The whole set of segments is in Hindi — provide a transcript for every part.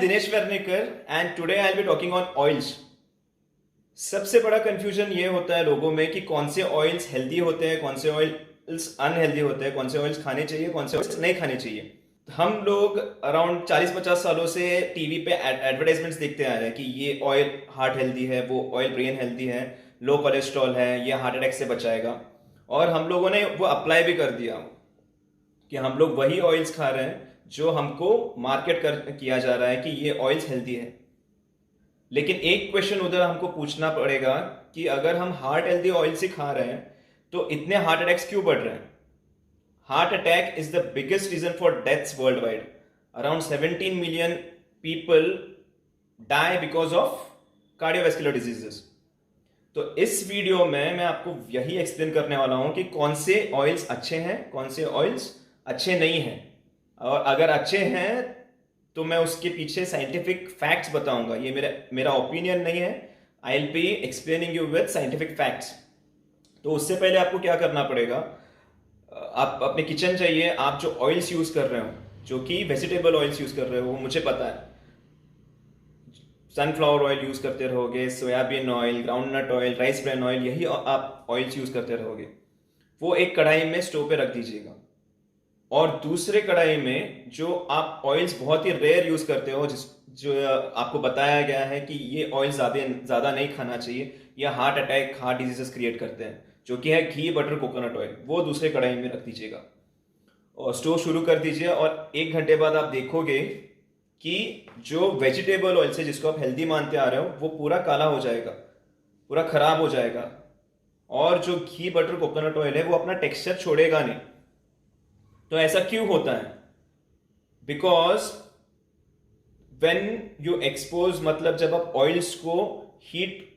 Dinesh Vernikar and today I'll be talking on oils. सबसे बड़ा कंफ्यूजन ये होता है लोगों में कि कौन से ऑयल्स हेल्दी होते हैं, कौन से ऑयल्स अनहेल्दी होते हैं, कौन से ऑयल्स खाने चाहिए, कौन से ऑयल्स नहीं खाने चाहिए। हम लोग अराउंड 40-50 सालों से टीवी पे एडवर्टाइजमेंट्स देखते आ रहे हैं कि ये ऑयल हार्ट हेल्दी है, वो ऑयल ब्रेन हेल्दी है, लो कोलेस्ट्रॉल है, ये हार्ट अटैक से बचाएगा। और हम लोगों ने वो अप्लाई भी कर दिया कि हम लोग वही ऑयल्स खा रहे हैं जो हमको मार्केट कर किया जा रहा है कि ये ऑयल्स हेल्दी है। लेकिन एक क्वेश्चन उधर हमको पूछना पड़ेगा कि अगर हम हार्ट हेल्दी ऑयल से खा रहे हैं तो इतने हार्ट अटैक्स क्यों बढ़ रहे हैं। Heart attack is the biggest reason for deaths worldwide. Around 17 million people die because of cardiovascular diseases. तो इस वीडियो में मैं आपको यही एक्सप्लेन करने वाला हूं कि कौन से ऑयल्स अच्छे हैं, कौन से ऑयल्स अच्छे नहीं हैं, और अगर अच्छे हैं तो मैं उसके पीछे साइंटिफिक फैक्ट्स बताऊंगा। ये मेरा ओपिनियन नहीं है। I will be explaining you with scientific facts. तो उससे पहले आपको क्या करना पड़ेगा, आप अपने किचन जाइए, आप जो ऑयल्स यूज कर रहे हो, जो कि वेजिटेबल ऑयल्स यूज कर रहे हो, वो मुझे पता है सनफ्लावर ऑयल यूज करते रहोगे, soybean oil, groundnut oil, rice bran oil, यही आप ऑयल्स यूज करते रहोगे। वो एक कढ़ाई में स्टोव पे रख दीजिएगा और दूसरे कढ़ाई में जो आप ऑयल्स बहुत ही रेयर यूज करते हो, जो आपको बताया गया है कि ये ऑयल ज्यादा नहीं खाना चाहिए, ये heart attack, heart diseases create करते हैं, जो कि है घी, बटर, कोकोनट ऑयल, वो दूसरे कढ़ाई में रख दीजिएगा और स्टोव शुरू कर दीजिए। और 1 घंटे बाद आप देखोगे कि जो वेजिटेबल ऑयल से जिसको आप हेल्दी मानते आ रहे हो वो पूरा काला हो जाएगा, पूरा खराब हो जाएगा। और जो घी, बटर, कोकोनट ऑयल है वो अपना टेक्सचर छोड़ेगा नहीं। तो ऐसा क्यों होता है? बिकॉज वेन यू एक्सपोज, मतलब जब आप ऑयल्स को हीट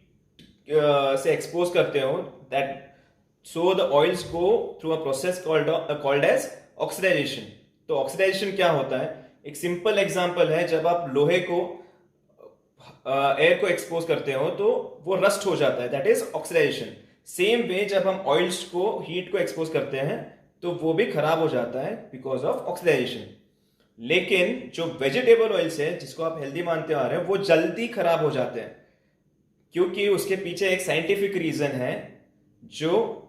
से एक्सपोज करते हो, that so the oils go through a process called as oxidisation. तो ऑक्सीडाइजेशन क्या होता है? एक सिंपल एग्जांपल है, जब आप लोहे को एयर को एक्सपोज करते हो तो वो रस्ट हो जाता है, that is oxidisation. Same way जब हम ऑयल्स को हीट को एक्सपोज करते हैं तो वो भी खराब हो जाता है बिकॉज ऑफ ऑक्सीडाइजेशन। लेकिन जो वेजिटेबल ऑयल्स है जिसको आप हेल्दी मानते आ रहे हैं वो जल्दी खराब हो जाते हैं, क्योंकि उसके पीछे एक साइंटिफिक रीजन है। जो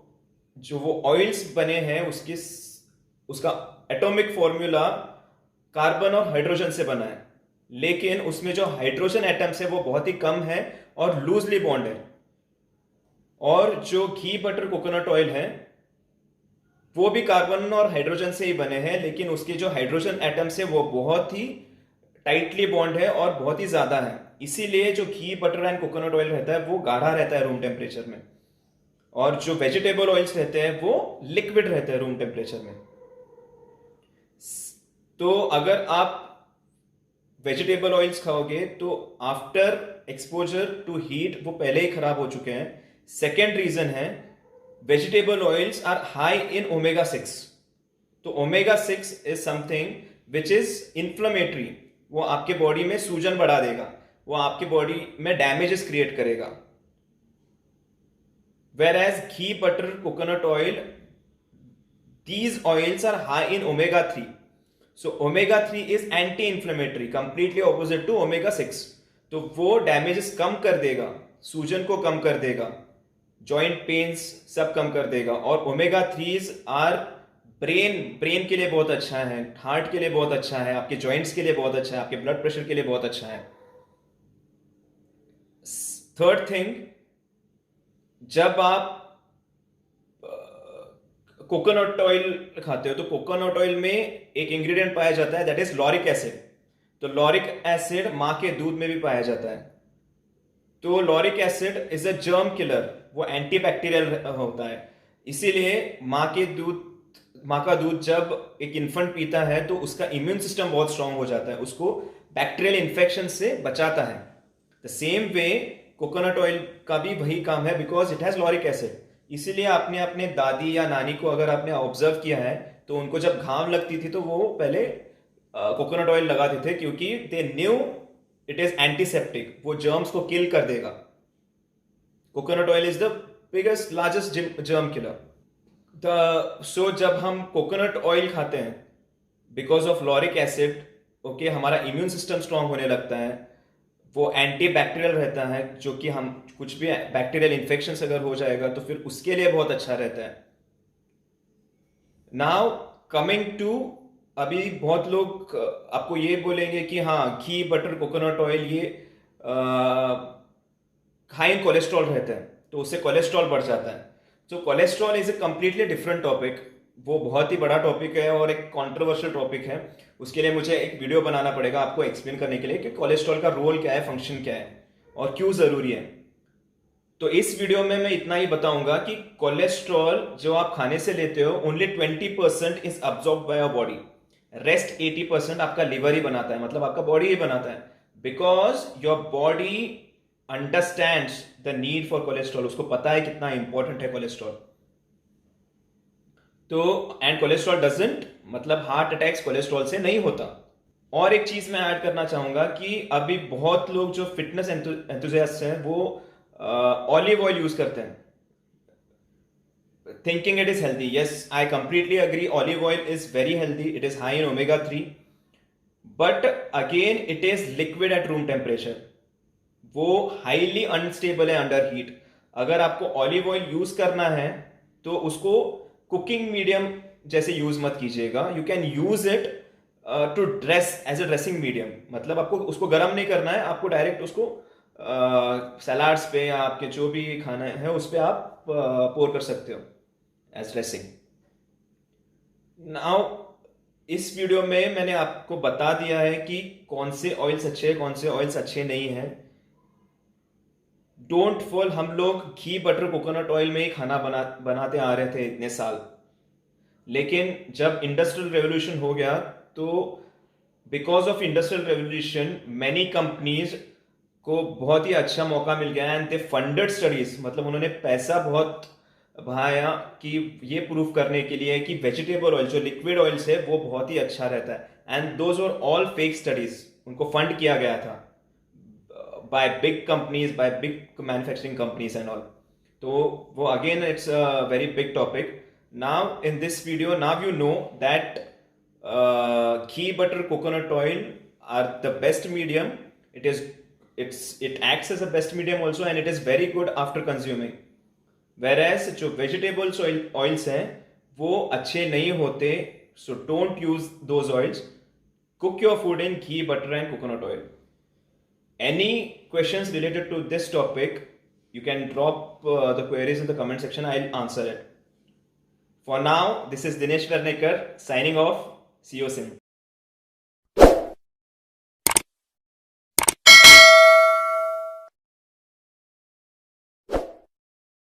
वो ऑयल्स बने हैं उसका एटॉमिक फॉर्मूला कार्बन और हाइड्रोजन से बना है, लेकिन उसमें जो हाइड्रोजन एटम्स है वो बहुत ही कम है और लूजली बॉन्ड है। और जो घी, बटर, कोकोनट ऑयल है वो भी कार्बन और हाइड्रोजन से ही बने हैं, लेकिन उसके जो हाइड्रोजन एटम्स है वो बहुत ही टाइटली बॉन्ड है और बहुत ही ज्यादा है। इसीलिए जो घी, बटर एंड कोकोनट ऑयल रहता है वो गाढ़ा रहता है रूम टेम्परेचर में, और जो वेजिटेबल ऑयल्स रहते हैं वो लिक्विड रहते हैं रूम टेम्परेचर में। तो अगर आप वेजिटेबल ऑयल्स खाओगे तो आफ्टर एक्सपोजर टू हीट वो पहले ही खराब हो चुके हैं। सेकेंड रीजन है, vegetable oils are high in omega 6. तो omega 6 is something which is inflammatory. वो आपके बॉडी में सूजन बढ़ा देगा, वो आपके बॉडी में डैमेजेस क्रिएट करेगा। Whereas ghee, butter, coconut oil, these oils are high in omega 3. So omega 3 is anti-inflammatory, completely opposite to omega 6. तो वो डैमेजेस कम कर देगा, सूजन को कम कर देगा, जॉइंट पेन्स सब कम कर देगा। और ओमेगा 3s आर ब्रेन के लिए बहुत अच्छा है, हार्ट के लिए बहुत अच्छा है, आपके जॉइंट्स के लिए बहुत अच्छा है, आपके ब्लड प्रेशर के लिए बहुत अच्छा है। थर्ड थिंग, जब आप कोकोनट ऑयल खाते हो तो कोकोनट ऑयल में एक इंग्रेडिएंट पाया जाता है, दैट इज लॉरिक एसिड। तो लॉरिक एसिड मां के दूध में भी पाया जाता है। तो lauric acid is a germ killer, वो एंटीबैक्टीरियल होता है। इसीलिए माँ का दूध जब एक इन्फेंट पीता है तो उसका इम्यून सिस्टम बहुत स्ट्रांग हो जाता है, उसको बैक्टीरियल इन्फेक्शन से बचाता है। The same way coconut oil का भी वही काम है, because it has lauric acid. इसीलिए आपने अपने दादी या नानी को अगर आपने ऑब्जर्व किया है तो उनको जब घाव लगती थी तो वो पहले कोकोनट ऑयल लगाते थे, क्योंकि they knew it is antiseptic, वो जर्म्स को किल कर देगा। Coconut oil is the biggest largest germ killer. So जब हम कोकोनट ऑयल खाते हैं because of lauric acid, okay, हमारा इम्यून सिस्टम स्ट्रांग होने लगता है, वो एंटी बैक्टीरियल रहता है, जो कि हम कुछ भी बैक्टीरियल इन्फेक्शन अगर हो जाएगा तो फिर उसके लिए बहुत अच्छा रहता है। नाउ कमिंग टू, अभी बहुत लोग आपको ये बोलेंगे कि हाँ, घी बटर कोकोनट ऑयल ये हाई इन कोलेस्ट्रॉल रहता है, तो उससे कोलेस्ट्रॉल बढ़ जाता है। तो cholesterol is a completely different topic, वो बहुत ही बड़ा टॉपिक है और एक कंट्रोवर्शियल टॉपिक है। उसके लिए मुझे एक वीडियो बनाना पड़ेगा आपको एक्सप्लेन करने के लिए कि कोलेस्ट्रॉल का रोल क्या है, फंक्शन क्या है और क्यों ज़रूरी है। तो इस वीडियो में मैं इतना ही बताऊंगा कि कोलेस्ट्रॉल जो आप खाने से लेते हो, only 20% is absorb by your body, rest 80% आपका लिवर ही बनाता है, मतलब आपका बॉडी ही बनाता है। Because your body understands the need for cholesterol, उसको पता है कितना इंपॉर्टेंट है कोलेस्ट्रॉल। तो एंड कोलेस्ट्रॉल डजंट, मतलब हार्ट अटैक्स कोलेस्ट्रॉल से नहीं होता। और एक चीज मैं ऐड करना चाहूंगा कि अभी बहुत लोग जो फिटनेस एंथुजियास्ट हैं वो ऑलिव ऑयल यूज करते हैं, thinking it is healthy. Yes, I completely agree, olive oil is very healthy, it is high in omega 3, but again it is liquid at room temperature, वो हाईली अनस्टेबल है अंडर हीट। अगर आपको ऑलिव ऑयल यूज करना है तो उसको कुकिंग मीडियम जैसे यूज मत कीजिएगा। You can use it to dress as a dressing medium, मतलब आपको उसको गर्म नहीं करना है, आपको डायरेक्ट उसको सलाड्स पे या आपके जो भी खाना है उस पर आप पोर कर सकते हो एज ड्रेसिंग। नाउ इस वीडियो में मैंने आपको बता दिया है कि कौन से ऑयल्स अच्छे हैं, कौन से ऑयल्स अच्छे नहीं हैं। डोंट फॉल, हम लोग घी बटर कोकोनट ऑयल में ही खाना बनाते आ रहे थे इतने साल, लेकिन जब इंडस्ट्रियल रेवोल्यूशन हो गया तो because of industrial revolution many companies को बहुत ही अच्छा मौका मिल गया एंड दे फंडेड स्टडीज, मतलब उन्होंने पैसा बहुत बहाया कि ये प्रूव करने के लिए कि वेजिटेबल ऑयल जो लिक्विड ऑयल्स है वो बहुत ही अच्छा रहता है। And those were all fake studies, उनको फंड किया गया था by big companies, by big manufacturing companies and all. तो वो again it's a very big topic. Now in this video, now you know that ghee butter coconut oil are the best medium. It acts as a best medium also and it is very good after consuming, whereas जो vegetables oils हैं वो अच्छे नहीं होते, so don't use those oils. Cook your food in ghee, butter and coconut oil. Any questions related to this topic, you can drop the queries in the comment section, I'll answer it. For now, this is Dinesh Varnekar signing off. See you soon.